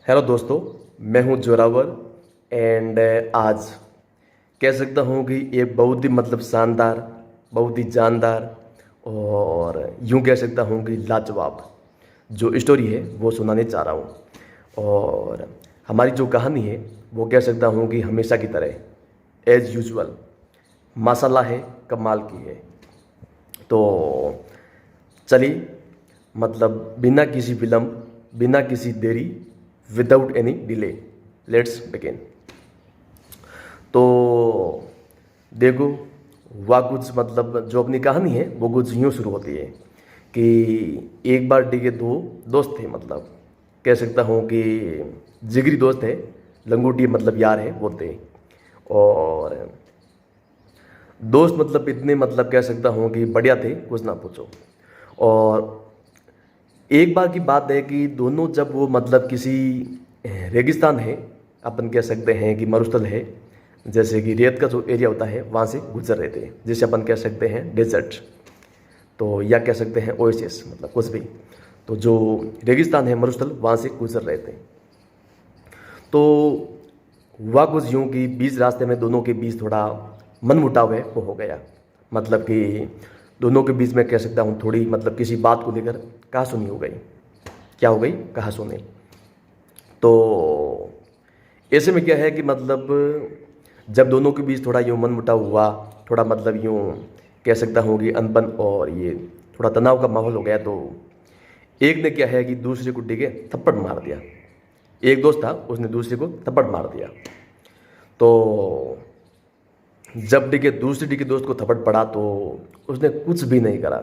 Hello दोस्तों, मैं हूं जोरावर एंड आज कह सकता हूं कि ये बहुत ही शानदार, बहुत ही जानदार और यूं कह सकता हूं कि लाजवाब जो स्टोरी है वो सुनाने चाह रहा हूं। और हमारी जो कहानी है वो कह सकता हूं कि हमेशा की तरह एज यूजुअल माशाल्लाह है, कमाल की है। तो चलिए, बिना किसी विलंब, बिना किसी देरी, without any delay, let's begin. तो देखो, वह कुछ जो अपनी कहानी है वो कुछ यूँ शुरू होती है कि एक बार के दो दोस्त थे। कह सकता हूँ कि जिगरी दोस्त है, लंगोटी यार है वो थे। और दोस्त इतने कह सकता हूँ कि बढ़िया थे, कुछ ना पूछो। और एक बार की बात है कि दोनों जब वो किसी रेगिस्तान है, अपन कह सकते हैं कि मरुस्थल है, जैसे कि रेत का जो एरिया होता है वहाँ से गुजर रहे थे, जिसे अपन कह सकते हैं डेजर्ट, तो या कह सकते हैं ओएसिस, कुछ भी। तो जो रेगिस्तान है, मरुस्थल, वहाँ से गुजर रहे थे। तो हुआ कुछ यूँ कि बीच रास्ते में दोनों के बीच थोड़ा मनमुटाव है वो हो गया। कि दोनों के बीच में कह सकता हूँ थोड़ी किसी बात को लेकर कहासुनी हो गई। क्या हो गई? कहासुनी। तो ऐसे में क्या है कि जब दोनों के बीच थोड़ा यूँ मनमुटाव हुआ, थोड़ा यूँ कह सकता हूँ कि अनबन और ये थोड़ा तनाव का माहौल हो गया, तो एक ने क्या है कि दूसरे को डिगे थप्पड़ मार दिया। एक दोस्त था, उसने दूसरे को थप्पड़ मार दिया। तो जब दूसरे दोस्त को थप्पड़ पड़ा तो उसने कुछ भी नहीं करा,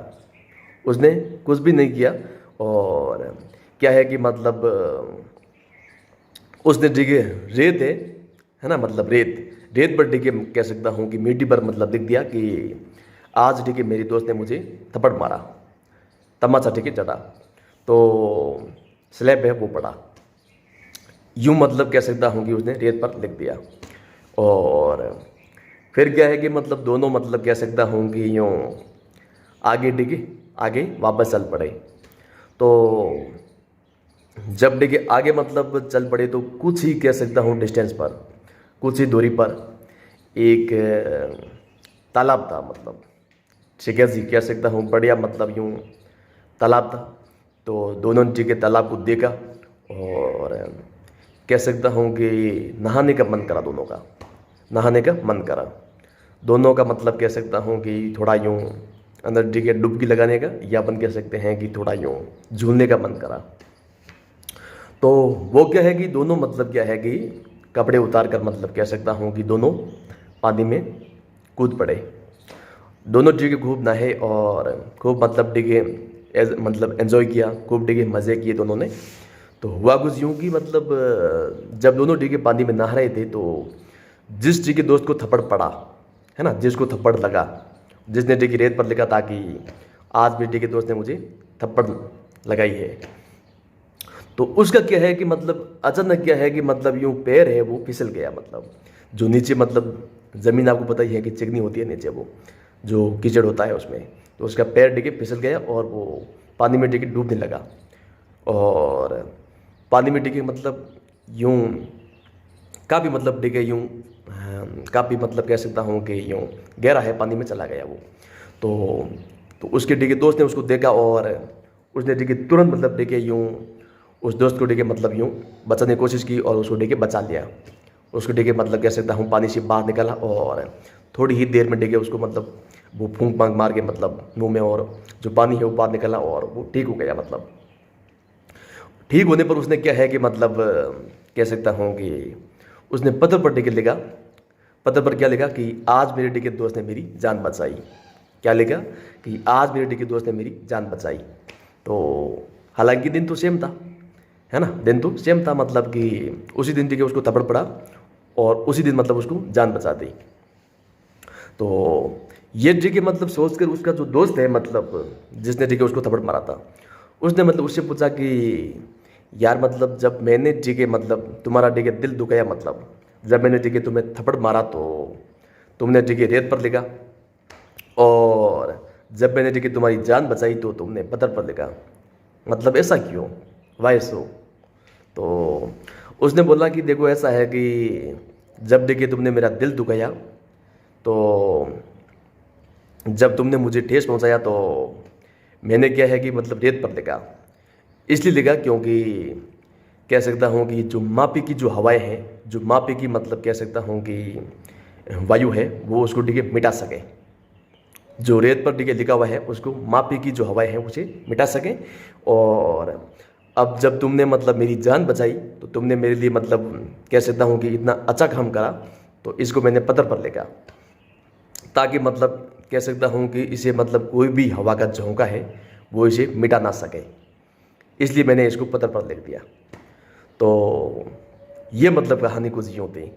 उसने कुछ भी नहीं किया। और क्या है कि उसने रेत है ना, रेत पर कह सकता हूँ कि मिट्टी पर लिख दिया कि आज मेरी दोस्त ने मुझे थप्पड़ मारा, तमाचा चढ़ा। तो स्लैब है वो पड़ा, यूँ कह सकता हूँ कि उसने रेत पर लिख दिया। और फिर क्या है कि दोनों कह सकता हूँ कि यूँ आगे आगे वापस चल पड़े। तो जब आगे चल पड़े तो कुछ ही कह सकता हूँ डिस्टेंस पर, कुछ ही दूरी पर एक तालाब था। ठीक है जी, कह सकता हूँ बढ़िया यूँ तालाब था। तो दोनों ने तालाब को देखा और कह सकता हूँ कि नहाने का मन करा, दोनों का नहाने का मन करा। दोनों का कह सकता हूँ कि थोड़ा यूँ अंदर डुबकी लगाने का, या अपन कह सकते हैं कि थोड़ा यूँ झूलने का मन करा। तो वो क्या है कि दोनों क्या है कि कपड़े उतार कर कह सकता हूँ कि दोनों पानी में कूद पड़े। दोनों खूब नहाए और खूब एंजॉय किया, खूब मज़े किए दोनों ने। तो हुआ कुछ यूँ कि जब दोनों पानी में नहा रहे थे, तो जिस दोस्त को थप्पड़ पड़ा है ना, जिसको थप्पड़ लगा, जिसने रेत पर लिखा था कि आज भी दोस्त ने मुझे थप्पड़ लगाई है, तो उसका क्या है कि अचानक क्या है कि यूँ पैर है वो फिसल गया। जो नीचे ज़मीन आपको पता ही है कि चिकनी होती है, नीचे वो जो कीचड़ होता है उसमें, तो उसका पैर फिसल गया और वो पानी में डूबने लगा। और पानी में यूँ काफ़ी यूँ काफ़ी कह सकता हूँ कि यूँ गहरा है, पानी में चला गया वो। तो उसके दोस्त ने उसको देखा और उसने तुरंत यूँ उस दोस्त को यूँ बचाने की कोशिश की और उसको बचा लिया। उसको कह सकता हूँ पानी से बाहर निकाला और थोड़ी ही देर में उसको वो फूंक फांक मार के मुंह में, और जो पानी है वो बाहर निकला और वो ठीक हो गया। ठीक होने पर उसने क्या है कि कह सकता हूँ कि उसने पत्थर पर लिखा। पत्थर पर क्या लिखा कि आज मेरे दोस्त ने मेरी जान बचाई। क्या लिखा कि आज मेरे दोस्त ने मेरी जान बचाई। तो हालांकि दिन तो सेम था, है ना, दिन तो सेम था, कि उसी दिन उसको थप्पड़ पड़ा और उसी दिन उसको जान बचा दी। तो ये सोच कर उसका जो दोस्त है जिसने उसको थप्पड़ मारा था, उसने उससे पूछा कि यार जब मैंने तुम्हारा दिल दुखाया, जब मैंने तुम्हें थप्पड़ मारा तो तुमने रेत पर लिखा, और जब मैंने तुम्हारी जान बचाई तो तुमने पत्थर पर लिखा। ऐसा क्यों? वाई सो? तो उसने बोला कि देखो ऐसा है कि जब देखिए तुमने मेरा दिल दुखाया, तो जब तुमने मुझे ठेस पहुंचाया, तो मैंने क्या है कि मतलब रेत पर लिखा। इसलिए लिखा क्योंकि कह सकता हूँ कि जो मापी की जो हवाएं हैं, जो मापी की मतलब कह सकता हूँ कि वायु है, वो उसको ठीक है मिटा सके। जो रेत पर ठीक है लिखा हुआ है उसको मापी की जो हवाएं हैं उसे मिटा सके। और अब जब तुमने मतलब मेरी जान बचाई, तो तुमने मेरे लिए मतलब कह सकता हूँ कि इतना अच्छा काम करा, तो इसको मैंने पत्थर पर लिखा, ताकि मतलब कह सकता हूँ कि इसे मतलब कोई भी हवा का झोंका है वो इसे मिटा ना सके। इसलिए मैंने इसको पत्थर पर लिख दिया। तो ये मतलब कहानी कुछ यूँ थी।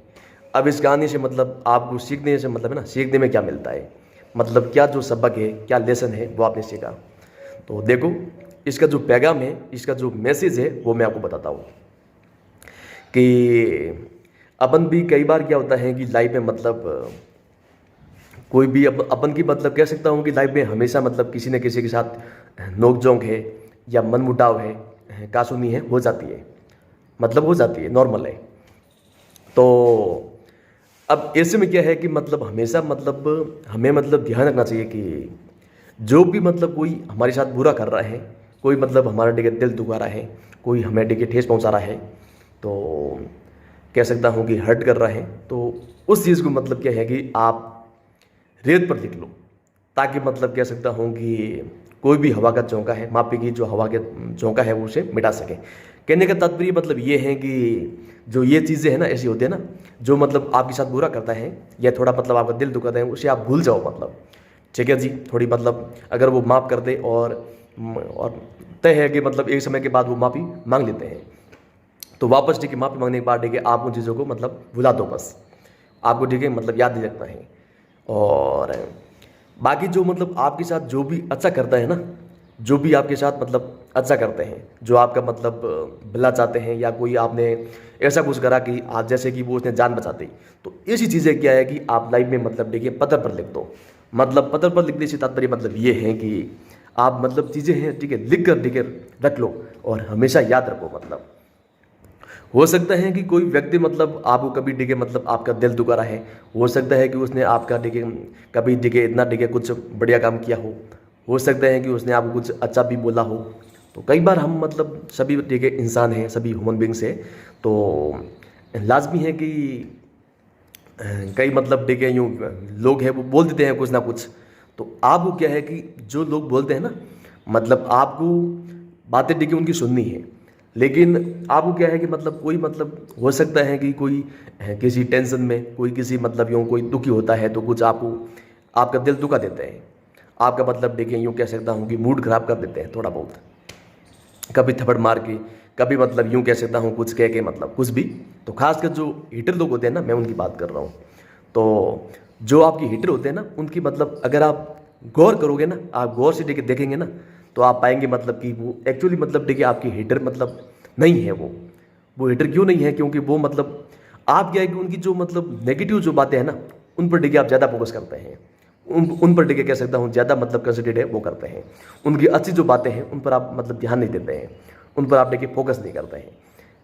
अब इस कहानी से मतलब आपको सीखने से मतलब है ना, सीखने में क्या मिलता है, मतलब क्या जो सबक है, क्या लेसन है वो आपने सीखा। तो देखो, इसका जो पैगाम है, इसका जो मैसेज है वो मैं आपको बताता हूँ कि अपन भी कई बार क्या होता है कि लाइफ में मतलब कोई भी अपन की मतलब कह सकता हूँ कि लाइफ में हमेशा मतलब किसी न किसी के साथ नोक झोंक है या मनमुटाव है, कासुनी है, हो जाती है, मतलब हो जाती है, नॉर्मल है। तो अब ऐसे में क्या है कि मतलब हमेशा मतलब हमें मतलब ध्यान रखना चाहिए कि जो भी मतलब कोई हमारे साथ बुरा कर रहा है, कोई मतलब हमारा डिगे दिल दुखा रहा है, कोई हमें डिगे ठेस पहुंचा रहा है, तो कह सकता हूँ कि हर्ट कर रहा है, तो उस चीज़ को मतलब क्या है कि आप रेत पर लिख लो, ताकि मतलब कह सकता हूँ कि कोई भी हवा का झोंका है, मापी की जो हवा के झोंका है वो उसे मिटा सके। कहने का तात्पर्य मतलब ये है कि जो ये चीज़ें हैं ना, ऐसी होती है ना, जो मतलब आपके साथ बुरा करता है या थोड़ा मतलब आपका दिल दुखाता है, उसे आप भूल जाओ मतलब, ठीक है जी। थोड़ी मतलब अगर वो माफ़ कर दे और तय है कि मतलब एक समय के बाद वो माफ़ी मांग लेते हैं, तो वापस ठीक है माफ़ी मांगने के बाद ठीक है आप उन चीज़ों को मतलब भुला दो बस, आपको ठीक है मतलब याद नहीं रखना है। और बाकी जो मतलब आपके साथ जो भी अच्छा करता है ना, जो भी आपके साथ मतलब अच्छा करते हैं, जो आपका मतलब भला चाहते हैं, या कोई आपने ऐसा कुछ करा कि आज जैसे कि वो उसने जान बचा दी, तो ऐसी चीज़ें क्या है कि आप लाइफ में मतलब देखिए पत्थर पर लिख दो। मतलब पत्थर पर लिखने से तात्पर्य मतलब ये है कि आप मतलब चीज़ें हैं ठीक है लिख कर ठीक है रख लो और हमेशा याद रखो। मतलब हो सकता है कि कोई व्यक्ति मतलब आपको कभी डिगे मतलब आपका दिल दुखा रहा है, हो सकता है कि उसने आपका डिगे कभी डिगे इतना डिगे कुछ बढ़िया काम किया हो सकता है कि उसने आपको कुछ अच्छा भी बोला हो। तो कई बार हम मतलब सभी डिगे इंसान हैं, सभी ह्यूमन बींग्स हैं, तो लाजमी है कि कई मतलब डिगे यूँ लोग हैं वो बोल देते हैं कुछ ना कुछ। तो आपको क्या है कि जो लोग बोलते हैं ना, मतलब आपको बातें डिगे उनकी सुननी है, लेकिन आपको क्या है कि मतलब कोई मतलब हो सकता है कि कोई किसी टेंशन में, कोई किसी मतलब यूँ कोई दुखी होता है, तो कुछ आपको आपका दिल दुखा देते हैं, आपका मतलब देखें यूँ कह सकता हूँ कि मूड खराब कर देते हैं थोड़ा बहुत, कभी थप्पड़ मार के, कभी मतलब यूँ कह सकता हूँ कुछ कह के मतलब कुछ भी। तो खासकर जो हीटर लोग होते हैं ना, मैं उनकी बात कर रहा हूँ। तो जो आपकी हीटर होते हैं ना, उनकी मतलब अगर आप गौर करोगे ना, आप गौर से देखेंगे ना, तो आप पाएंगे मतलब कि वो एक्चुअली मतलब देखिए आपकी हीटर मतलब नहीं है। वो हीटर क्यों नहीं है? क्योंकि वो मतलब आप क्या है कि उनकी जो मतलब नेगेटिव जो बातें हैं ना, उन पर देखिए आप ज़्यादा फोकस करते हैं, उन पर देखिए कह सकता हूँ ज़्यादा मतलब कंसिडरेट है वो करते हैं। उनकी अच्छी जो बातें हैं उन पर आप मतलब ध्यान नहीं देते हैं, उन पर आप देखिए फोकस नहीं करते हैं।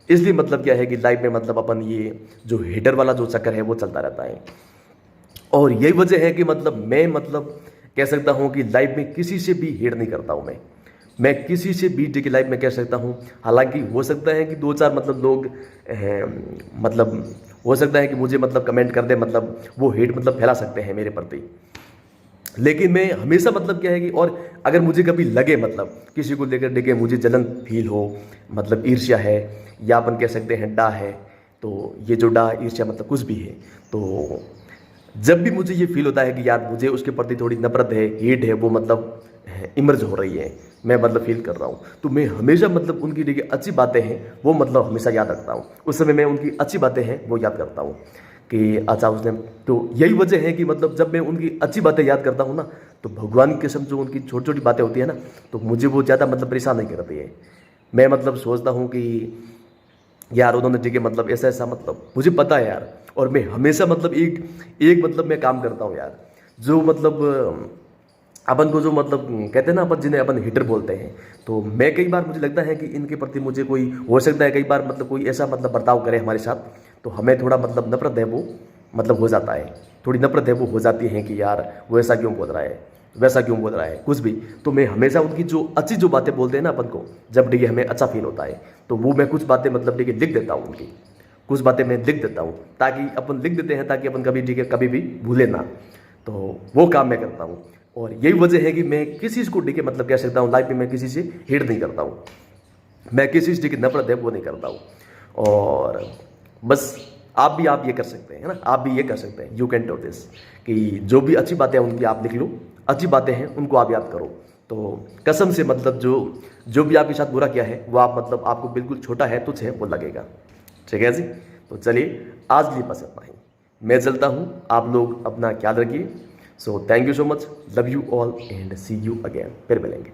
इसलिए मतलब क्या है कि लाइफ में मतलब अपन ये जो हीटर वाला जो चक्कर है वो चलता रहता है। और यही वजह है कि मतलब मैं मतलब कह सकता हूँ कि लाइफ में किसी से भी हेट नहीं करता हूँ। मैं किसी से भी की लाइफ में कह सकता हूँ, हालांकि हो सकता है कि दो चार मतलब लोग मतलब हो सकता है कि मुझे मतलब कमेंट कर दे, मतलब वो हेट मतलब फैला सकते हैं मेरे प्रति, लेकिन मैं हमेशा मतलब क्या है कि और अगर मुझे कभी लगे मतलब किसी को लेकर देखे मुझे जलन फील हो, मतलब ईर्ष्या है या अपन कह सकते हैं डा है, तो ये जो डा ईर्ष्या मतलब कुछ भी है, तो जब भी मुझे ये फील होता है कि यार मुझे उसके प्रति थोड़ी नफरत है, हेट है, वो मतलब इमर्ज हो रही है, मैं मतलब फील कर रहा हूँ, तो मैं हमेशा मतलब उनकी देखिए अच्छी बातें हैं वो मतलब हमेशा याद रखता हूँ। उस समय मैं उनकी अच्छी बातें हैं वो याद करता हूँ कि अच्छा उसने, तो यही वजह है कि मतलब जब मैं उनकी अच्छी बातें याद करता हूँ ना, तो भगवान की कसम जो उनकी छोटी छोटी बातें होती है ना, तो मुझे वो ज़्यादा मतलब परेशान नहीं करती है। मैं मतलब सोचता हूँ कि यार उन्होंने ठीक है मतलब ऐसा ऐसा मतलब मुझे पता है यार, और मैं हमेशा मतलब एक एक मतलब मैं काम करता हूँ यार, जो मतलब अपन को जो मतलब कहते हैं ना, अपन जिन्हें अपन हिटर बोलते हैं, तो मैं कई बार मुझे लगता है कि इनके प्रति मुझे कोई हो सकता है कई बार मतलब कोई ऐसा मतलब बर्ताव करे हमारे साथ, तो हमें थोड़ा मतलब नफरत है वो मतलब हो जाता है, थोड़ी नफरत है वो हो जाती है कि यार वो ऐसा क्यों बोल रहा है, वैसा क्यों बोल रहा है, कुछ भी। तो मैं हमेशा उनकी जो अच्छी जो बातें बोलते हैं ना अपन को, जब ठीक है हमें अच्छा फील होता है, तो वो मैं कुछ बातें मतलब ठीक है लिख देता हूँ उनकी, कुछ बातें मैं लिख देता हूँ, ताकि अपन लिख देते हैं ताकि अपन कभी ठीक है कभी भी भूले ना। तो वो काम मैं करता हूँ, और यही वजह है कि मैं किसी को ठीक है मतलब कह सकता हूँ लाइफ में मैं किसी से हेट नहीं करता हूँ, मैं किसी से ठीक है नफरत है वो नहीं करता हूँ। और बस आप ये कर सकते हैं, है ना, आप भी ये कर सकते हैं, यू कैन डू दिस, कि जो भी अच्छी बातें हैं उनकी आप लिख लो, अच्छी बातें हैं उनको आप याद करो। तो कसम से मतलब जो जो भी आपके साथ बुरा किया है वो आप मतलब आपको बिल्कुल छोटा है, तुच्छ है वो लगेगा। ठीक है जी, तो चलिए आज के लिए बस इतना ही, मैं चलता हूँ, आप लोग अपना ख्याल रखिए। So thank you so much, love you all and see you again, फिर मिलेंगे।